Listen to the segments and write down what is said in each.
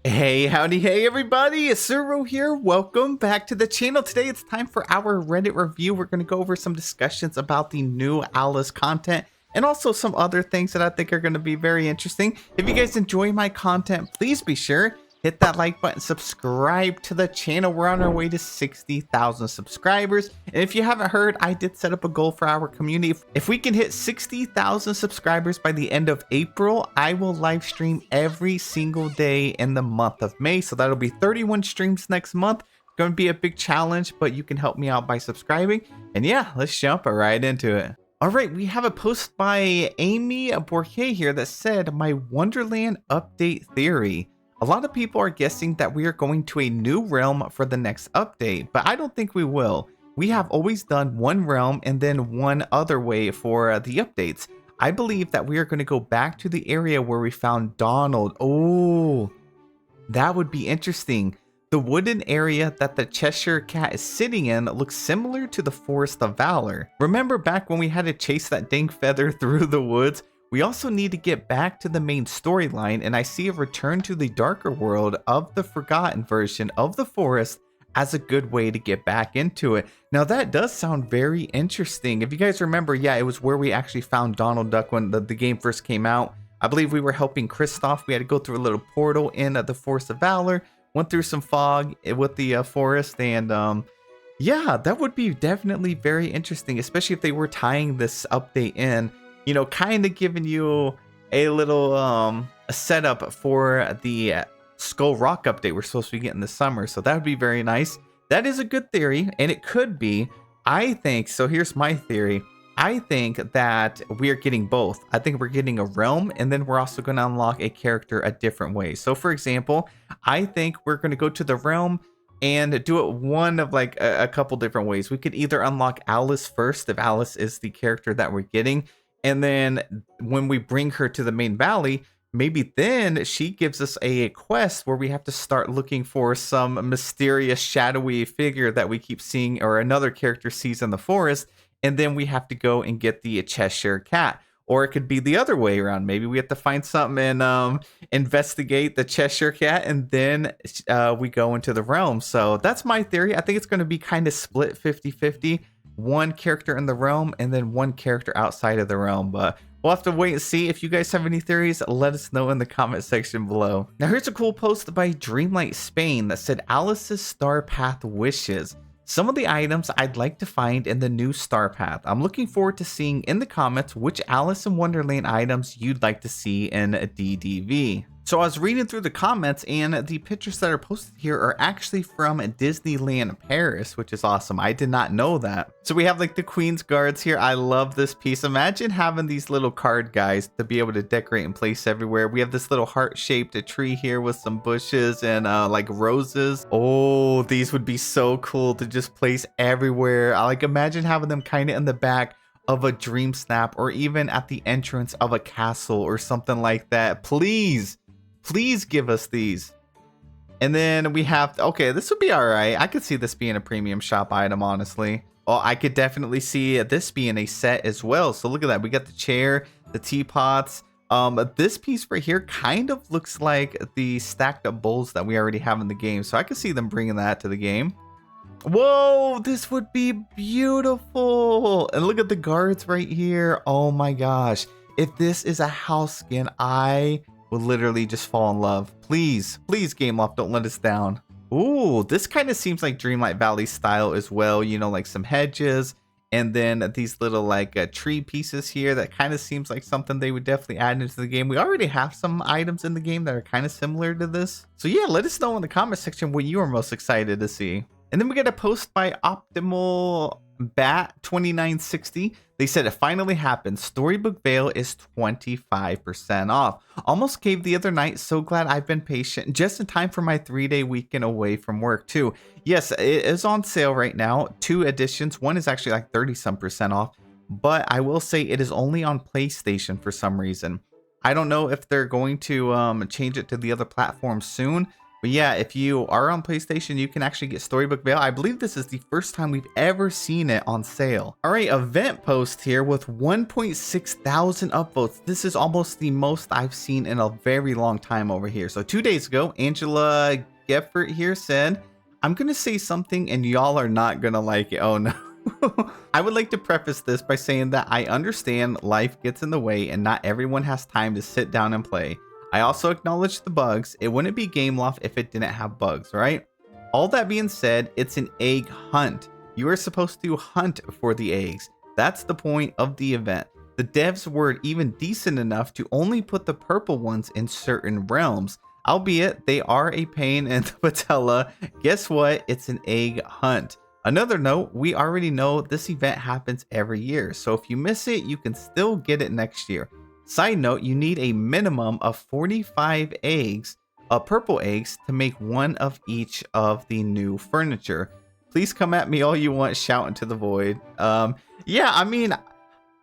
Hey, howdy, hey everybody, it's Suro here. Welcome back to the channel. Today it's time for our Reddit review. We're going to go over some discussions about the new Alice content and also some other things that I think are going to be very interesting. If you guys enjoy my content, please be sure hit that like button, subscribe to the channel. We're on our way to 60,000 subscribers. And if you haven't heard, I did set up a goal for our community. If we can hit 60,000 subscribers by the end of April, I will live stream every single day in the month of May. So that'll be 31 streams next month. It's going to be a big challenge, but you can help me out by subscribing. And yeah, let's jump right into it. All right, we have a post by Amy Bourquet here that said, "My Wonderland update theory. A lot of people are guessing that we are going to a new realm for the next update, but I don't think we will. We have always done one realm and then one other way for the updates. I believe that we are going to go back to the area where we found Donald." Oh, that would be interesting. The wooden area that the Cheshire Cat is sitting in looks similar to the Forest of Valor. Remember back when we had to chase that dang feather through the woods? We also need to get back to the main storyline, and I see a return to the darker world of the forgotten version of the forest as a good way to get back into it. Now that does sound very interesting. If you guys remember, yeah, it was where we actually found Donald Duck when the game first came out. I believe we were helping Kristoff. We had to go through a little portal in the Forest of Valor, went through some fog with the forest, and yeah, that would be definitely very interesting, especially if they were tying this update in. You know, kind of giving you a little a setup for the Skull Rock update we're supposed to be getting this summer. So that would be very nice. That is a good theory, and it could be. I think, so here's my theory. I think that we are getting both. I think we're getting a realm, and then we're also going to unlock a character a different way. So for example, I think we're going to go to the realm and do it one of like a couple different ways. We could either unlock Alice first, if Alice is the character that we're getting. And then when we bring her to the main valley, maybe then she gives us a quest where we have to start looking for some mysterious shadowy figure that we keep seeing or another character sees in the forest. And then we have to go and get the Cheshire Cat. Or it could be the other way around. Maybe we have to find something and investigate the Cheshire Cat, and then we go into the realm. So that's my theory. I think it's going to be kind of split 50-50. One character in the realm and then one character outside of the realm, but we'll have to wait and see. If you guys have any theories, let us know in the comment section below. Now here's a cool post by Dreamlight Spain that said, "Alice's Star Path wishes. Some of the items I'd like to find in the new Star Path. I'm looking forward to seeing in the comments which Alice in Wonderland items you'd like to see in DDV." So I was reading through the comments, and the pictures that are posted here are actually from Disneyland Paris, which is awesome. I did not know that. So we have like the Queen's Guards here. I love this piece. Imagine having these little card guys to be able to decorate and place everywhere. We have this little heart-shaped tree here with some bushes and like roses. Oh, these would be so cool to just place everywhere. I like imagine having them kind of in the back of a dream snap, or even at the entrance of a castle or something like that. Please give us these. And then we have, okay, this would be all right. I could see this being a premium shop item, honestly. Oh, I could definitely see this being a set as well. So look at that. We got the chair, the teapots. This piece right here kind of looks like the stacked up bowls that we already have in the game. So I could see them bringing that to the game. Whoa, this would be beautiful. And look at the guards right here. Oh my gosh. If this is a house skin, I will literally just fall in love. Please, Game Loft, don't let us down. Ooh, this kind of seems like Dreamlight Valley style as well. You know, like some hedges, and then these little like tree pieces here. That kind of seems like something they would definitely add into the game. We already have some items in the game that are kind of similar to this. So yeah, let us know in the comment section what you are most excited to see. And then we get a post by Optimal Bat 2960. They said it finally happened. Storybook Vale is 25% off. Almost gave the other night. So glad I've been patient. Just in time for my 3-day weekend away from work too. Yes, it is on sale right now. 2 editions. One is actually like 30% off. But I will say it is only on PlayStation for some reason. I don't know if they're going to change it to the other platforms soon. But yeah, if you are on PlayStation, you can actually get Storybook Vale. I believe this is the first time we've ever seen it on sale. All right, event post here with 1.6 thousand upvotes. This is almost the most I've seen in a very long time over here. So 2 days ago, Angela Geffert here said, I'm going to say something and y'all are not going to like it. Oh no. I would like to preface this by saying that I understand life gets in the way and not everyone has time to sit down and play. I also acknowledge the bugs. It wouldn't be Gameloft if it didn't have bugs, right? All that being said, it's an egg hunt. You are supposed to hunt for the eggs. That's the point of the event. The devs were even decent enough to only put the purple ones in certain realms. Albeit they are a pain in the patella. Guess what? It's an egg hunt. Another note, we already know this event happens every year. So if you miss it, you can still get it next year. Side note, you need a minimum of 45 eggs, purple eggs, to make one of each of the new furniture. Please come at me all you want, shout into the void. Yeah, I mean,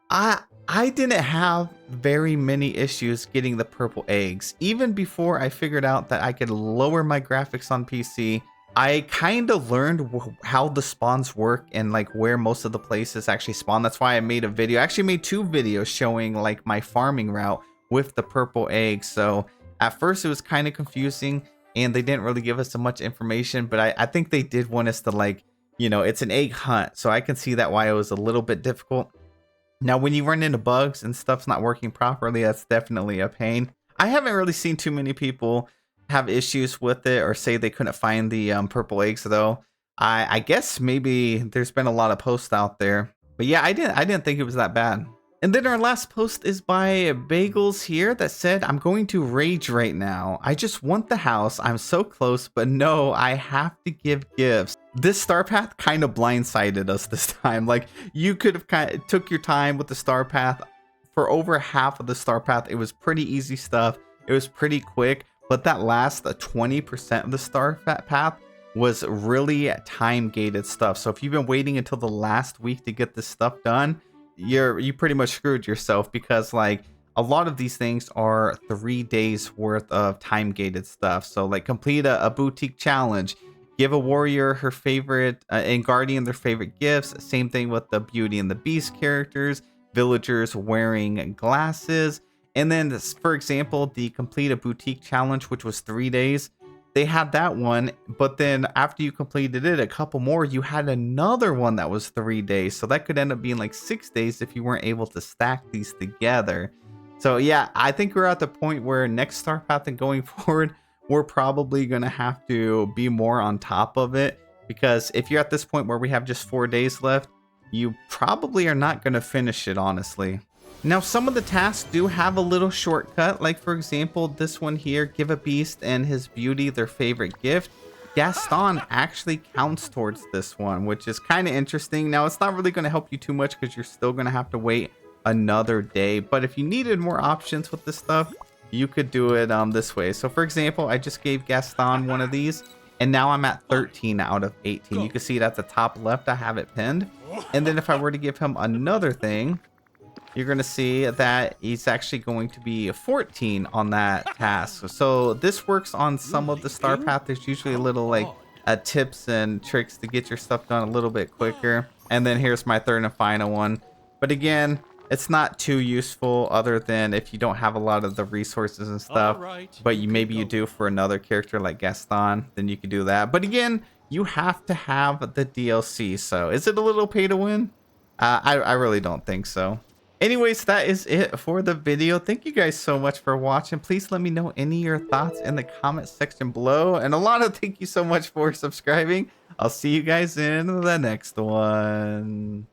I didn't have very many issues getting the purple eggs. Even before I figured out that I could lower my graphics on PC, I kind of learned how the spawns work and like where most of the places actually spawn. That's why I made a video. I actually made 2 videos showing like my farming route with the purple eggs. So at first it was kind of confusing and they didn't really give us so much information, but I think they did want us to, like, you know, it's an egg hunt. So I can see that why it was a little bit difficult. Now, when you run into bugs and stuff's not working properly, that's definitely a pain. I haven't really seen too many people have issues with it or say they couldn't find the purple eggs though. I guess maybe there's been a lot of posts out there, but yeah, I didn't think it was that bad. And then our last post is by Bagels here that said, I'm going to rage right now. I just want the house. I'm so close, but no, I have to give gifts. This star path kind of blindsided us this time. Like, you could have kind of took your time with the star path. For over half of the star path, it was pretty easy stuff. It was pretty quick. But that last 20% of the star path was really time gated stuff. So if you've been waiting until the last week to get this stuff done, you pretty much screwed yourself, because like a lot of these things are 3 days worth of time gated stuff. So like complete a boutique challenge, give a warrior her favorite and guardian their favorite gifts. Same thing with the Beauty and the Beast characters, villagers wearing glasses. And then, for example, the complete a boutique challenge, which was 3 days, they had that one. But then after you completed it, a couple more, you had another one that was 3 days. So that could end up being like 6 days if you weren't able to stack these together. So yeah, I think we're at the point where next Star Path and going forward, we're probably going to have to be more on top of it. Because if you're at this point where we have just 4 days left, you probably are not going to finish it, honestly. Now, some of the tasks do have a little shortcut, like for example, this one here, give a beast and his beauty their favorite gift. Gaston actually counts towards this one, which is kind of interesting. Now, it's not really going to help you too much because you're still going to have to wait another day. But if you needed more options with this stuff, you could do it this way. So for example, I just gave Gaston one of these, and now I'm at 13 out of 18. You can see it at the top left, I have it pinned. And then if I were to give him another thing, you're going to see that he's actually going to be 14 on that task. So this works on some of the star path. There's usually a little like tips and tricks to get your stuff done a little bit quicker. And then here's my third and final one. But again, it's not too useful other than if you don't have a lot of the resources and stuff. But maybe you do for another character like Gaston, then you can do that. But again, you have to have the DLC. So is it a little pay to win? I really don't think so. Anyways, that is it for the video. Thank you guys so much for watching. Please let me know any of your thoughts in the comment section below. And a lot of thank you so much for subscribing. I'll see you guys in the next one.